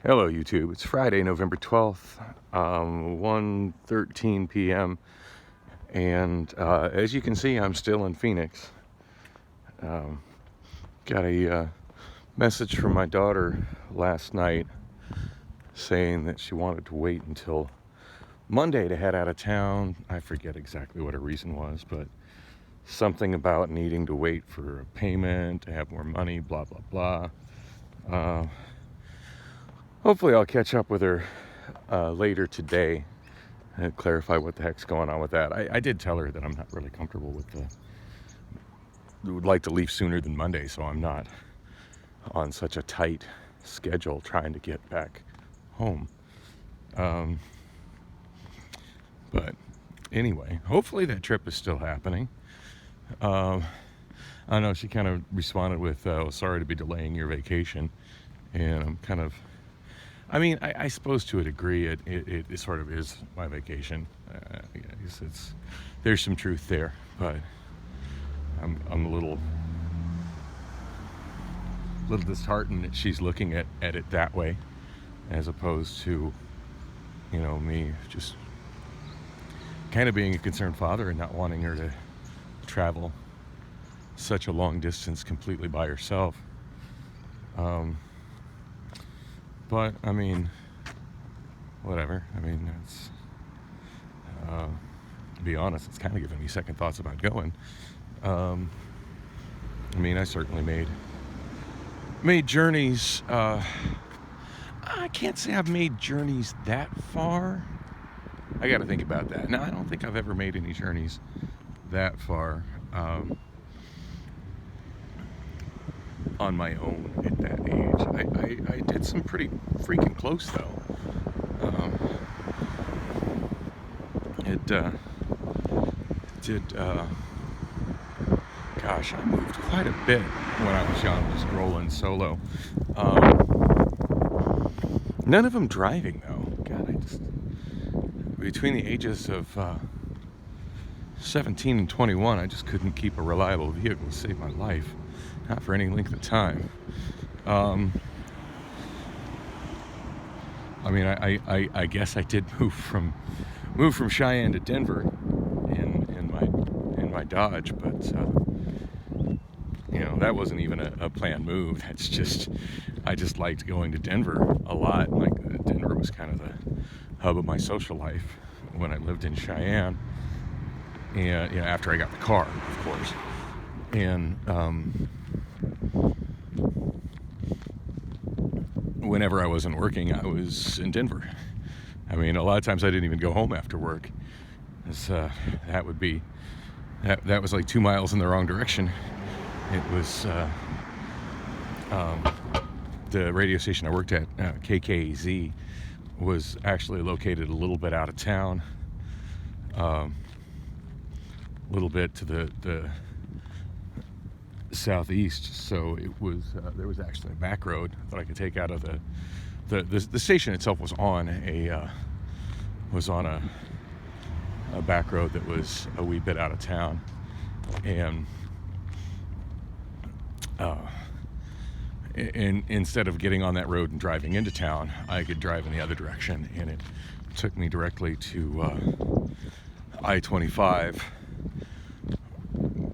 Hello YouTube, it's Friday, November 12th, 1:13 p.m. and as you can see, I'm still in Phoenix. Got a message from my daughter last night saying that she wanted to wait until Monday to head out of town. I forget exactly what her reason was, but something about needing to wait for a payment, to have more money, blah, blah, blah. Hopefully I'll catch up with her later today and clarify what the heck's going on with that. I did tell her that I'm not really comfortable with would like to leave sooner than Monday, so I'm not on such a tight schedule trying to get back home. But anyway, hopefully that trip is still happening. I know she kind of responded with, sorry to be delaying your vacation. And I'm kind of, I suppose to a degree it sort of is my vacation. I guess there's some truth there, but I'm a little disheartened that she's looking at it that way, as opposed to, me just kind of being a concerned father and not wanting her to travel such a long distance completely by herself. But whatever. It's to be honest, it's kind of giving me second thoughts about going. I certainly made journeys. I can't say I've made journeys that far. I got to think about that. No, I don't think I've ever made any journeys that far on my own at that age. I did some pretty freaking close though. Gosh, I moved quite a bit when I was young, just rolling solo. None of them driving though. God, between the ages of 17 and 21, I just couldn't keep a reliable vehicle to save my life, not for any length of time. I guess I did move from Cheyenne to Denver in my Dodge, but that wasn't even a planned move. That's just, I just liked going to Denver a lot. Like, Denver was kind of the hub of my social life when I lived in Cheyenne, and after I got the car, of course. And whenever I wasn't working, I was in Denver. A lot of times I didn't even go home after work. That was like 2 miles in the wrong direction. It was the radio station I worked at, KKZ, was actually located a little bit out of town, a little bit to the southeast. So it was there was actually a back road that I could take out of the station itself was on a back road that was a wee bit out of town, and instead of getting on that road and driving into town, I could drive in the other direction, and it took me directly to I-25,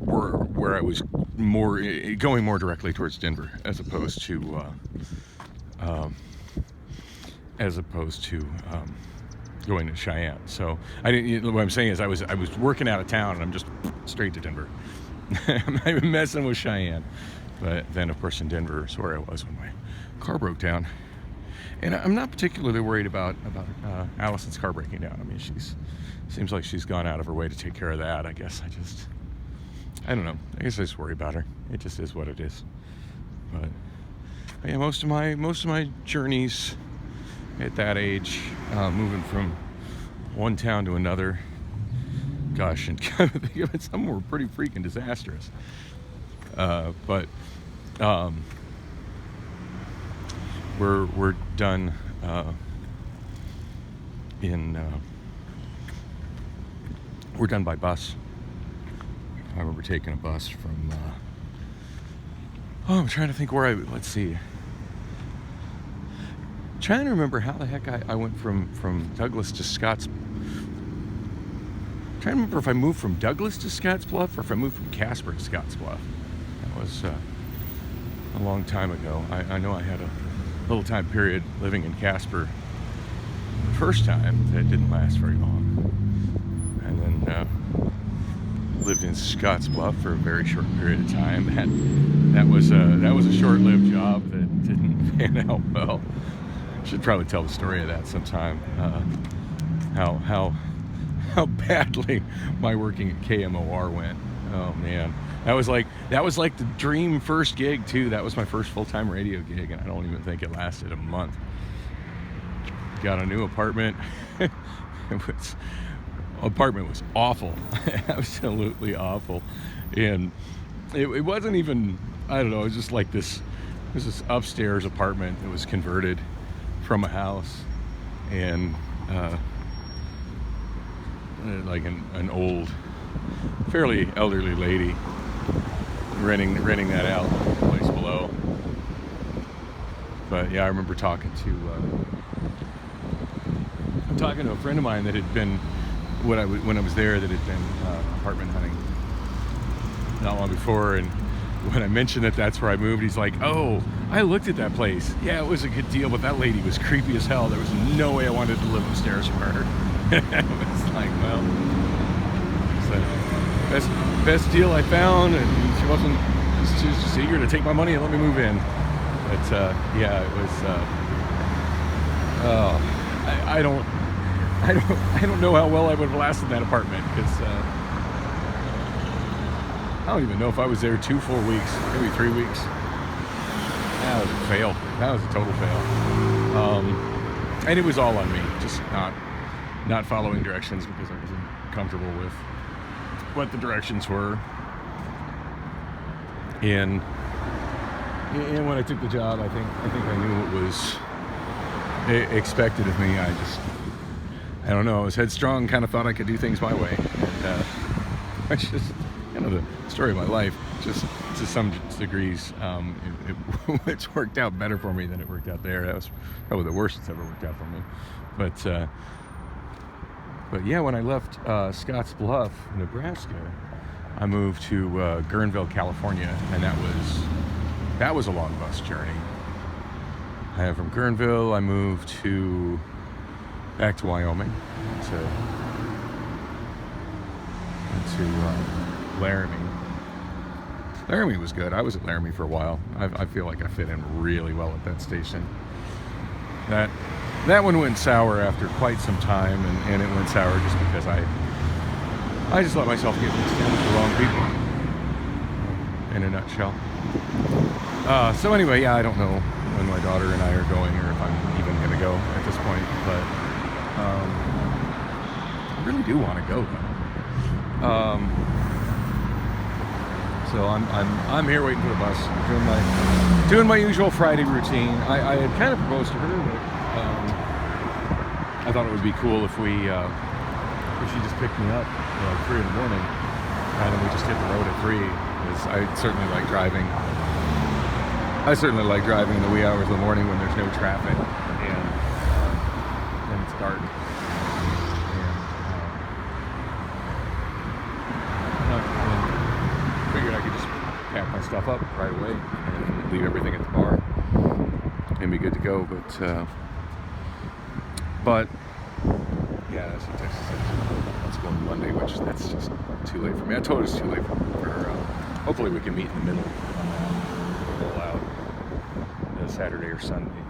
where I was going more directly towards Denver, as opposed to going to Cheyenne. So I didn't. What I'm saying is, I was working out of town, and I'm just straight to Denver. I'm messing with Cheyenne. But then, of course, in Denver is where I was when my car broke down. And I'm not particularly worried about Allison's car breaking down. Seems like she's gone out of her way to take care of that. I guess I don't know. I guess I just worry about her. It just is what it is. But yeah, most of my journeys at that age, moving from one town to another, gosh, and some were pretty freaking disastrous. But we're done we're done by bus. I remember taking a bus from I'm trying to think where let's see, trying to remember how the heck I went from Douglas to Scotts. Trying to remember if I moved from Douglas to Scottsbluff or if I moved from Casper to Scottsbluff. That was a long time ago. I know I had a little time period living in Casper the first time that didn't last very long, and then lived in Scottsbluff for a very short period of time. That was a short-lived job that didn't pan out well. Should probably tell the story of that sometime. How badly my working at KMOR went. Oh man, that was like the dream first gig too. That was my first full-time radio gig, and I don't even think it lasted a month. Got a new apartment. Apartment was awful, absolutely awful, and it wasn't even, I don't know, it was just like this. It was this upstairs apartment that was converted from a house, and like an old, fairly elderly lady renting that out, the place below. But yeah, I remember talking to a friend of mine that had been, when I was there, that had been apartment hunting not long before, and when I mentioned that that's where I moved, he's like, "Oh, I looked at that place. Yeah, it was a good deal, but that lady was creepy as hell. There was no way I wanted to live upstairs from her." I was like, well, it's the best deal I found, and she was just eager to take my money and let me move in. But yeah, it was. I don't know how well I would have lasted in that apartment, because I don't even know if I was there 2 full weeks, maybe 3 weeks. That was a fail. That was a total fail. And it was all on me, just not following directions because I wasn't comfortable with what the directions were. And when I took the job, I think I knew what was expected of me. I don't know, I was headstrong, kind of thought I could do things my way. And it's just kind of the story of my life. Just to some degrees, it's worked out better for me than it worked out there. That was probably the worst it's ever worked out for me. But yeah, when I left Scottsbluff, Nebraska, I moved to Guerneville, California, and that was a long bus journey. And from Guerneville, I moved back to Wyoming, to Laramie. Laramie was good. I was at Laramie for a while. I feel like I fit in really well at that station. That one went sour after quite some time, and it went sour just because I just let myself get mixed in with the wrong people, in a nutshell. So anyway, yeah, I don't know when my daughter and I are going, or if I'm even going to go at this point, but I really do want to go, though. So I'm here waiting for the bus, doing my usual Friday routine. I had kind of proposed to her that I thought it would be cool if she just picked me up at 3 in the morning, and then we just hit the road at 3. Because I certainly like driving. I certainly like driving in the wee hours of the morning when there's no traffic and it's dark. And figured I could just pack my stuff up right away and leave everything at the bar and be good to go. But yeah, that's what Texas says. Let's go on Monday, which that's just too late for me. I told her it's too late for her. Hopefully we can meet in the middle. Roll out Saturday or Sunday.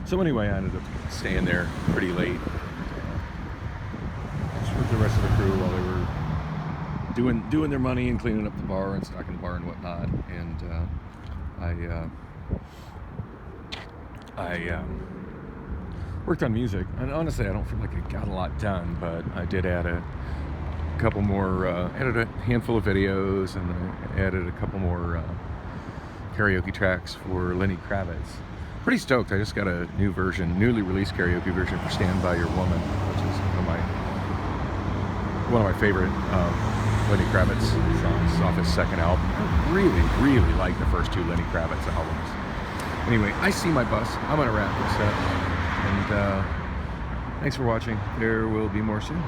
So anyway, I ended up staying there pretty late. Just with the rest of the crew while they were doing their money and cleaning up the bar and stocking the bar and whatnot. And I worked on music, and honestly I don't feel like I got a lot done, but I did add a couple more, added a handful of videos, and I added a couple more karaoke tracks for Lenny Kravitz. Pretty stoked. I just got a newly released karaoke version for Stand By Your Woman, which is one of my favorite Lenny Kravitz songs off his second album. I really, really like the first 2 Lenny Kravitz albums. Anyway, I see my bus. I'm going to wrap this up. And thanks for watching. There will be more soon.